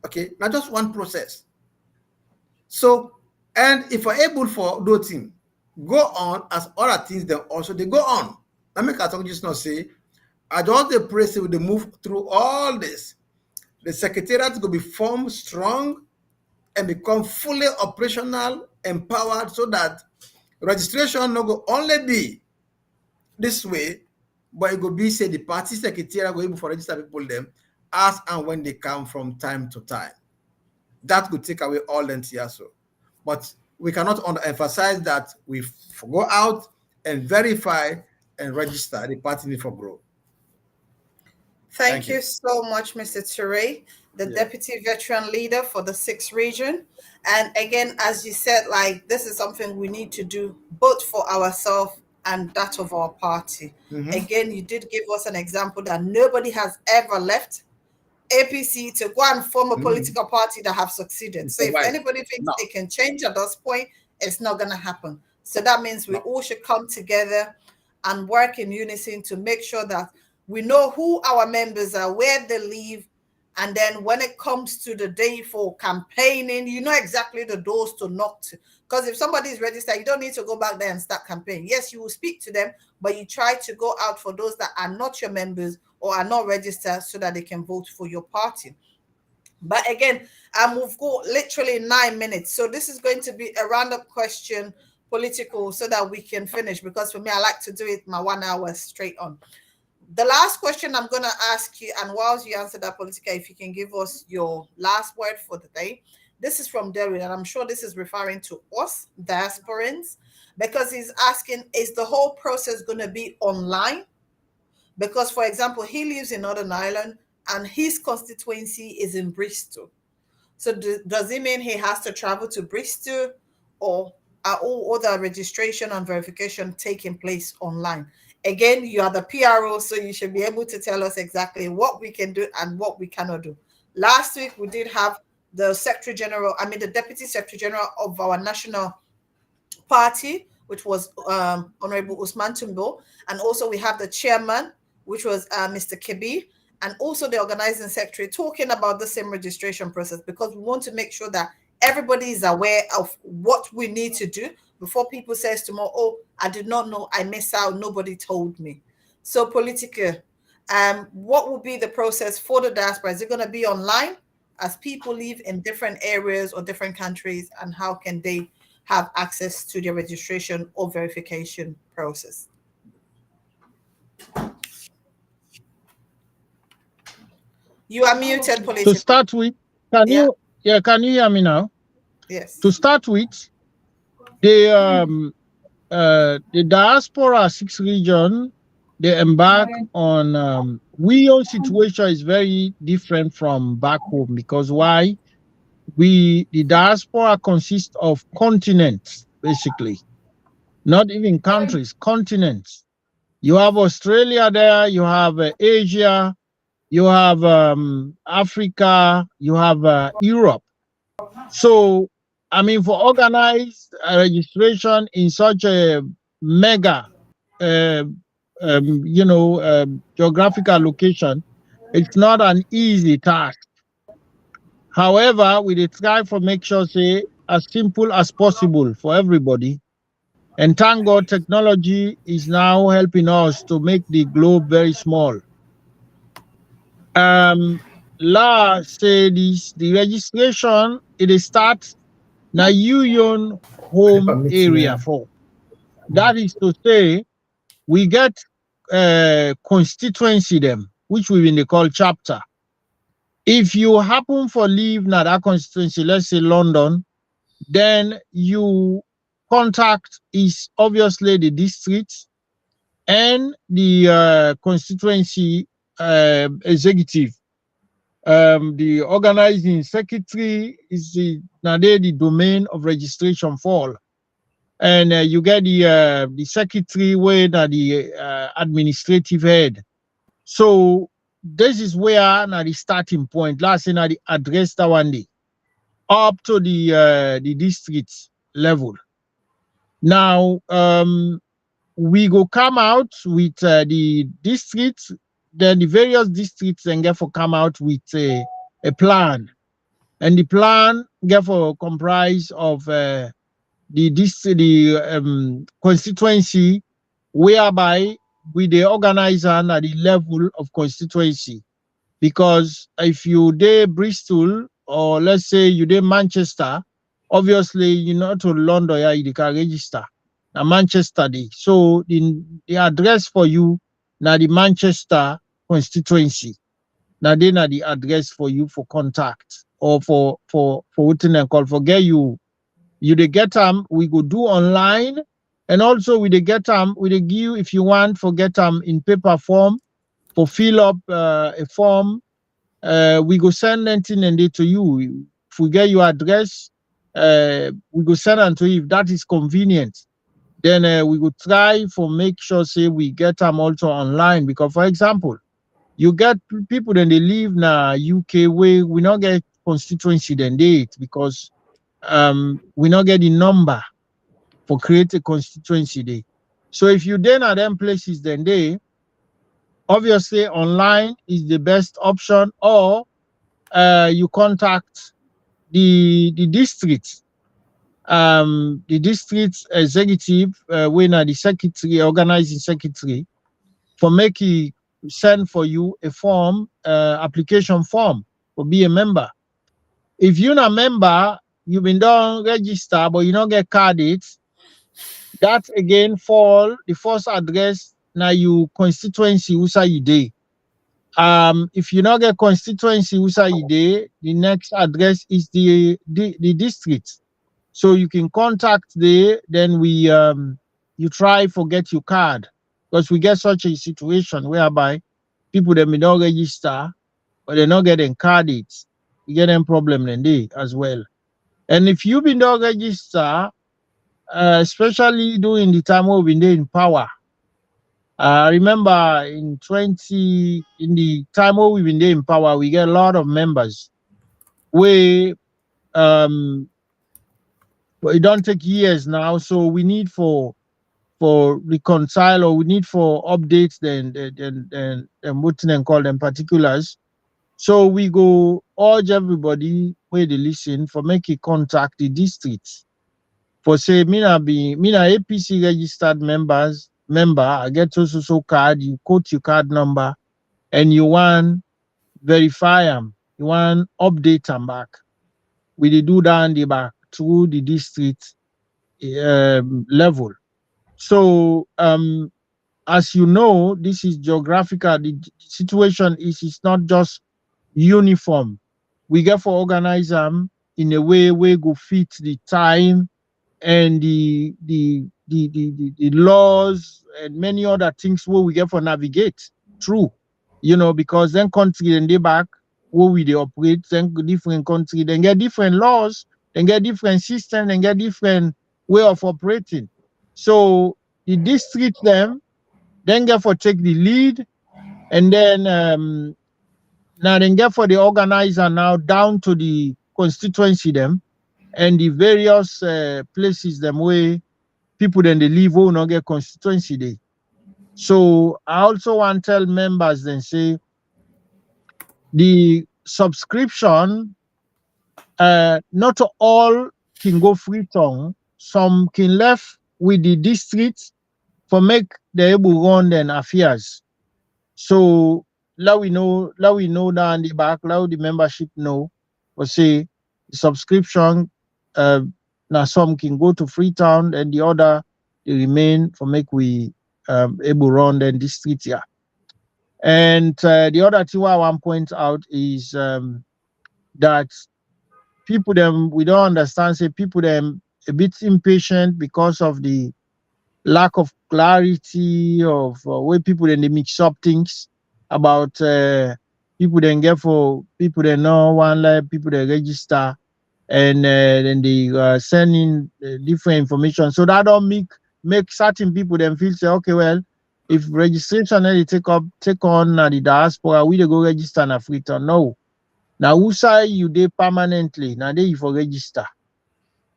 S4: Okay, not just one process. So And if we're able for those things go on as other things, then also they go on. I make I talk just not say, I don't the press will move through all this. The secretariat will be formed strong and become fully operational, empowered, so that registration no go only be this way, but it will be say the party secretariat go able for register people them as and when they come from time to time. That could take away all enthusiasm. But we cannot underemphasize that we go out and verify and register the party need for growth.
S2: Thank you so much, Mr. Turay, the
S4: Yeah.
S2: Deputy Veteran Leader for the 6th region. And again, as you said, like this is something we need to do both for ourselves and that of our party. Again, you did give us an example that nobody has ever left APC to go and form a political party that have succeeded. So if anybody thinks they can change at this point, it's not going to happen. So that means we all should come together and work in unison to make sure that we know who our members are, where they live, and then when it comes to the day for campaigning, you know exactly the doors to knock to. Because if somebody is registered, you don't need to go back there and start campaigning. Yes, you will speak to them, but you try to go out for those that are not your members or are not registered so that they can vote for your party. But again, we've got literally 9 minutes. So this is going to be a roundup question, political, so that we can finish. Because for me, I like to do it my 1 hour straight on. The last question I'm going to ask you, and whilst you answer that, Politica, if you can give us your last word for the day. This is from Derry, and I'm sure this is referring to us, diasporans, because he's asking, is the whole process going to be online? Because, for example, he lives in Northern Ireland, and his constituency is in Bristol. So does it mean he has to travel to Bristol, or are all other registration and verification taking place online? Again, you are the PRO, so you should be able to tell us exactly what we can do and what we cannot do. Last week, we did have the the Deputy Secretary General of our national party, which was Honorable Usman Tumbo. And also we have the chairman, which was Mr. Kebi, and also the organizing secretary talking about the same registration process, because we want to make sure that everybody is aware of what we need to do before people says tomorrow, oh, I did not know, I missed out, nobody told me. So Politica, what will be the process for the diaspora? Is it going to be online as people live in different areas or different countries, and how can they have access to the registration or verification process? You are muted, Politica.
S3: To start with, can you hear me now?
S2: Yes.
S3: To start with, the Diaspora 6 region, they embark on we own situation is very different from back home, because why? The diaspora consists of continents, basically, not even countries, continents. You have Australia there, you have Asia, you have Africa, you have Europe. So, I mean, for organized registration in such a mega, geographical location, it's not an easy task. However, we try for make sure say as simple as possible for everybody. And thank God technology is now helping us to make the globe very small. Say this, the registration, it starts now union home area for. That is to say, we get constituency them, which we in the call chapter. If you happen for leave now that constituency, let's say London, then you contact is obviously the district and the constituency executive. The organizing secretary is the domain of registration for, and you get the secretary where the administrative head. So this is where the starting point. Last in the address that one day up to the district level. Now we go come out with the districts, then the various districts and get for come out with a plan, and the plan get for comprise of constituency whereby we the organizer at the level of constituency. Because if you dey Bristol, or let's say you dey Manchester, obviously you not to London, yeah, you can register. Now Manchester day. So the address for you now the Manchester constituency. Now they na the address for you for contact or for what and call for get you they get them, we go do online, and also we they get them, we they give if you want for get them in paper form for fill up a form. We go send anything and they to you. If we get your address, we go send them to you if that is convenient. Then we go try for make sure say we get them also online, because for example, you get people then they live na UK where we not get constituency then date because we not get the number for create a constituency day. So if you then at them places then they obviously online is the best option, or you contact the district executive when the secretary organizing secretary for make it send for you a form application form for be a member. If you're not a member, you've been done register but you don't get carded, that again fall the first address now you constituency usa you day. If you not get constituency usa you day, the next address is the district. So you can contact there, then we you try forget your card, because we get such a situation whereby people that may not register but they're not getting carded. You get them problem then they as well. And if you've been not register, especially during the time we've been there in power. Remember in the time where we've been there in power, we get a lot of members. It don't take years now, so we need for reconcile, or we need for updates then what and call them particulars. So we go urge everybody where they listen for make a contact the districts. For say mina APC registered member, I get so card, you quote your card number and you want verify them, you want update them back. We do that in the back through the district level. So as you know, this is geographical. The situation is not just uniform. We get for organize them in a way we go fit the time and the laws and many other things where we get for navigate through, because then country and they back where we they operate, then different country, then get different laws, then get different system, then get different way of operating. So the district them then get for take the lead, and then now then get for the organizer now down to the constituency them and the various places them where people then they live will not get constituency day. So I also want to tell members then say the subscription not all can go free tongue. Some can left with the district for make the able run then affairs. So let we know down the back, let the membership know, or say the subscription now some can go to Freetown and the other they remain for make we able run then district here. And the other thing I want to point out is that people them we don't understand, say people them a bit impatient because of the lack of clarity of where people then they mix up things about people then get for people that know one like people that register, and then they send in different information. So that don't make certain people then feel say, okay, well, if registration they take on the diaspora, we they go register in Freetown. No. Now who say you they permanently? Now they you for register.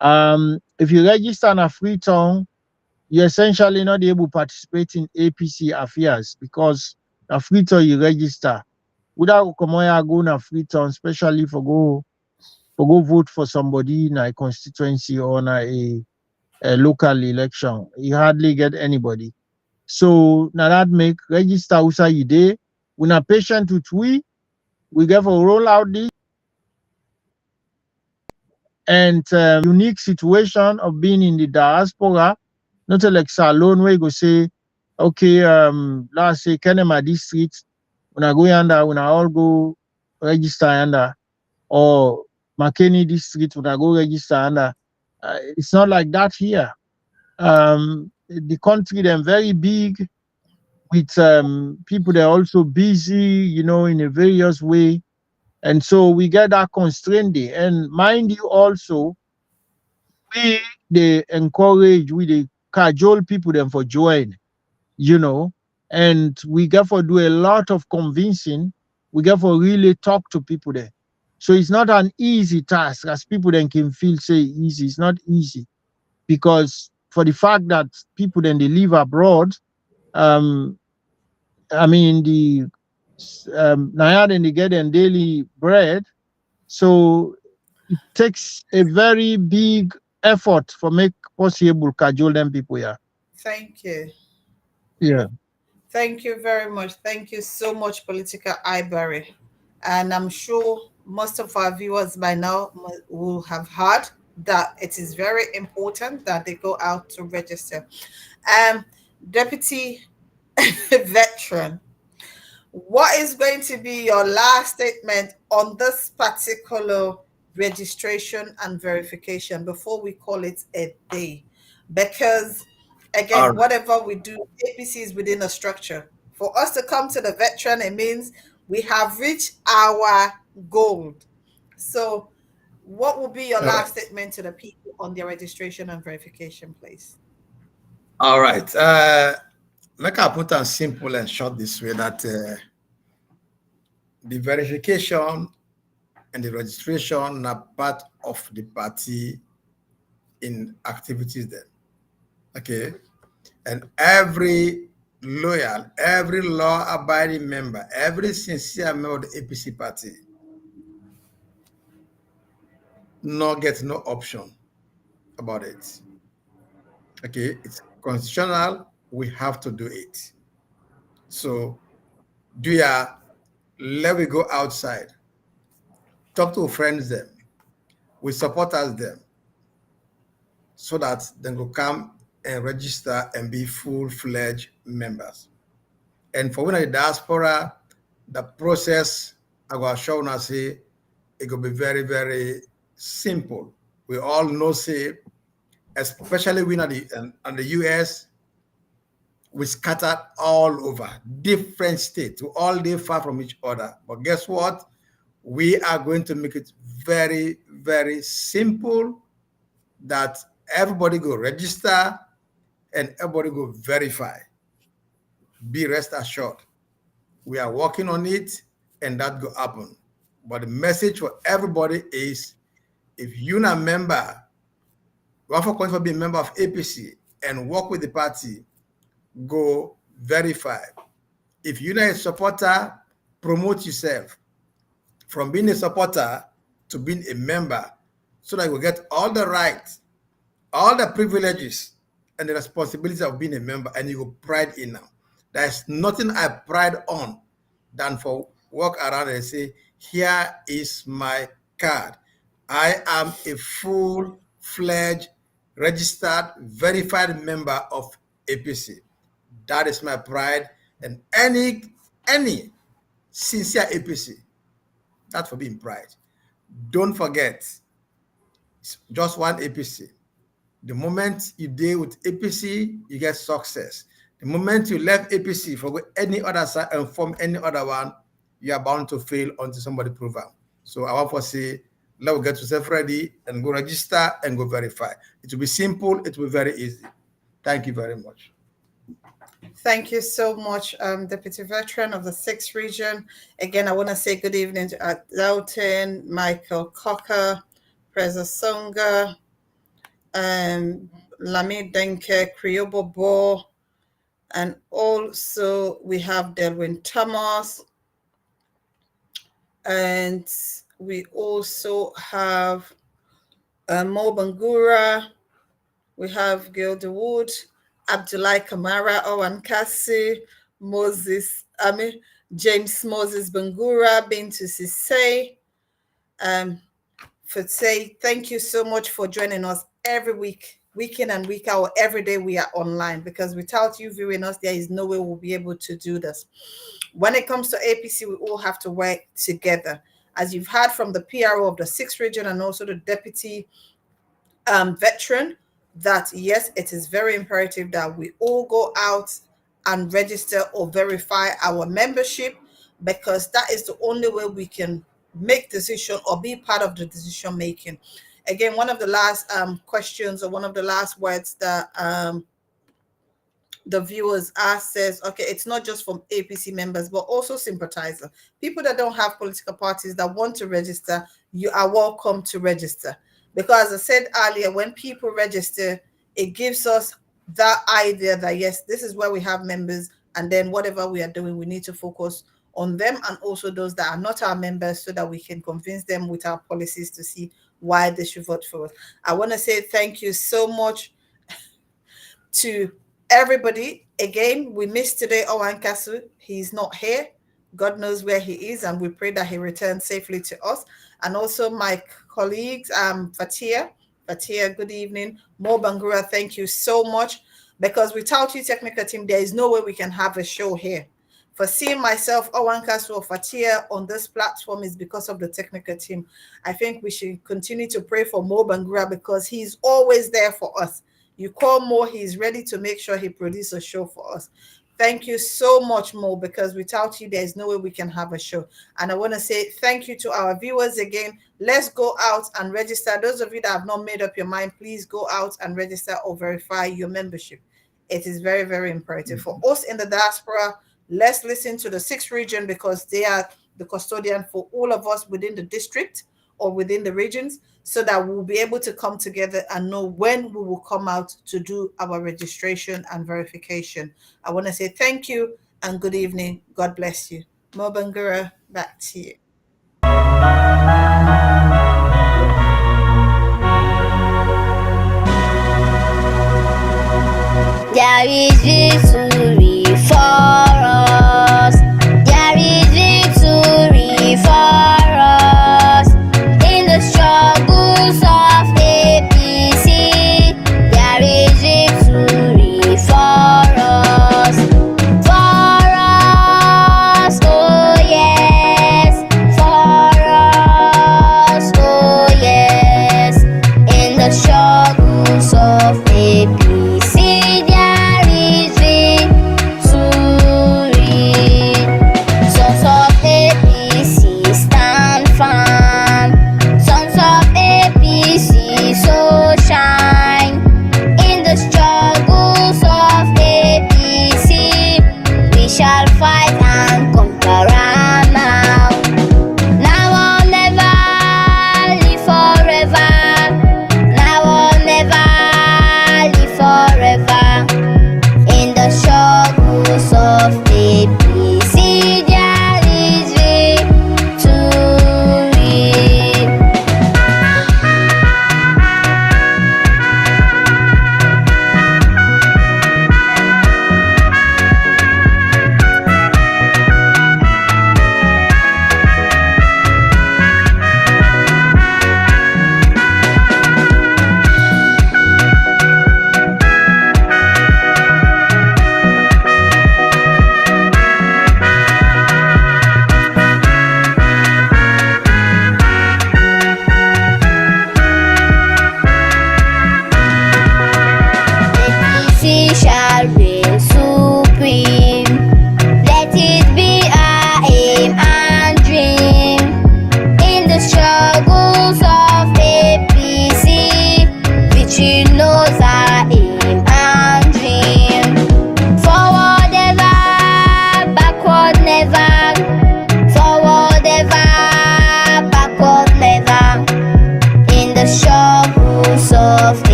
S3: If you register in Freetown, you essentially not able to participate in APC affairs, because a Freetown you register. Without come go na Freetown, especially for go vote for somebody in a constituency or in local election. You hardly get anybody. So now that make register usa ide. We not patient with we get for roll out this and unique situation of being in the diaspora, not like alone where you go say, okay, let's say Kenema district, when I go yonder, when I all go register yonder, or McKinney district, when I go register yonder. It's not like that here. The country then very big with people that are also busy, in a various way. And so we get that constraint there. And mind you also, we they encourage, we they cajole people them for join, and we get for do a lot of convincing, we get for really talk to people there. So it's not an easy task as people then can feel say easy. It's not easy because for the fact that people then they live abroad, um, I mean the now then they get them daily bread. So it takes a very big effort for make possible cajole them people here.
S2: Thank you.
S3: Yeah.
S2: Thank you very much. Thank you so much, Political Barrie. And I'm sure most of our viewers by now will have heard that it is very important that they go out to register. Deputy Veteran, what is going to be your last statement on this particular registration and verification before we call it a day? Because again,
S4: All right.
S2: whatever we do, APC is within a structure. For us to come to the veteran, it means we have reached our goal. So, what will be your
S4: All
S2: last
S4: right.
S2: statement to the people on their registration and verification, please?
S4: All right. Make I put it simple and short this way that the verification and the registration are part of the party in activities then. Okay. And every loyal, every law-abiding member, every sincere member of the APC party gets no option about it. Okay, it's constitutional. We have to do it. So, let me go outside, talk to friends them, we support us them, so that they will come and register and be full-fledged members. And for when the diaspora, the process I will show now say it will be very, very simple. We all know say, especially we in the US, we scattered all over different states. We all live far from each other. But guess what? We are going to make it very, very simple that everybody go register and everybody go verify. Be rest assured. We are working on it and that will happen. But the message for everybody is if you're not a member, you are going to be a member of APC and work with the party, go verify. If you're not a supporter, promote yourself from being a supporter to being a member so that you will get all the rights, all the privileges, and the responsibilities of being a member, and you will pride in them. There's nothing I pride on than for walk around and say, here is my card. I am a full-fledged, registered, verified member of APC. That is my pride. And any sincere APC, that's for being pride. Don't forget, it's just one APC. The moment you deal with APC, you get success. The moment you left APC for any other side and form any other one, you are bound to fail until somebody prove out. So I want to say, let us get yourself ready and go register and go verify. It will be simple. It will be very easy. Thank you very much.
S2: Thank you so much, Deputy Veteran of the 6th Region. Again, I want to say good evening to Dalton, Michael Cocker, Preza Songa, Lami Denke, Kriobo Bo, and also we have Delwyn Thomas, and we also have Mo Bangura. We have Gilda Wood, Abdullah Kamara, Owen Kasi, James Moses Bangura, Bintu Sisay. For say, thank you so much for joining us every week, week in and week out. Every day we are online, because without you viewing us, there is no way we'll be able to do this. When it comes to APC, we all have to work together. As you've heard from the PRO of the 6th region and also the deputy veteran, that yes, it is very imperative that we all go out and register or verify our membership, because that is the only way we can make decision or be part of the decision making. Again, one of the last questions, or one of the last words that the viewers ask says, okay, it's not just from APC members, but also sympathizer. People that don't have political parties that want to register, you are welcome to register. Because as I said earlier, when people register, it gives us that idea that, yes, this is where we have members, and then whatever we are doing, we need to focus on them, and also those that are not our members, so that we can convince them with our policies to see why they should vote for us. I want to say thank you so much to everybody. Again, we missed today Owen Kasu. He's not here. God knows where he is, and we pray that he returns safely to us. And also my colleagues, Fatia, good evening. Mo Bangura, thank you so much, because without you, technical team, there is no way we can have a show here. For seeing myself, Owen Kasu, or Fatia on this platform is because of the technical team. I think we should continue to pray for Mo Bangura, because he's always there for us. You call Mo, he's ready to make sure he produces a show for us. Thank you so much, Mo, because without you, there's no way we can have a show. And I want to say thank you to our viewers again. Let's go out and register. Those of you that have not made up your mind, please go out and register or verify your membership. It is very, very imperative. For us in the diaspora, let's listen to the 6th region, because they are the custodian for all of us within the district or within the regions, so that we'll be able to come together and know when we will come out to do our registration and verification. I want to say thank you and good evening. God bless you. Mo Bangura, back to you.
S5: There is Jesus.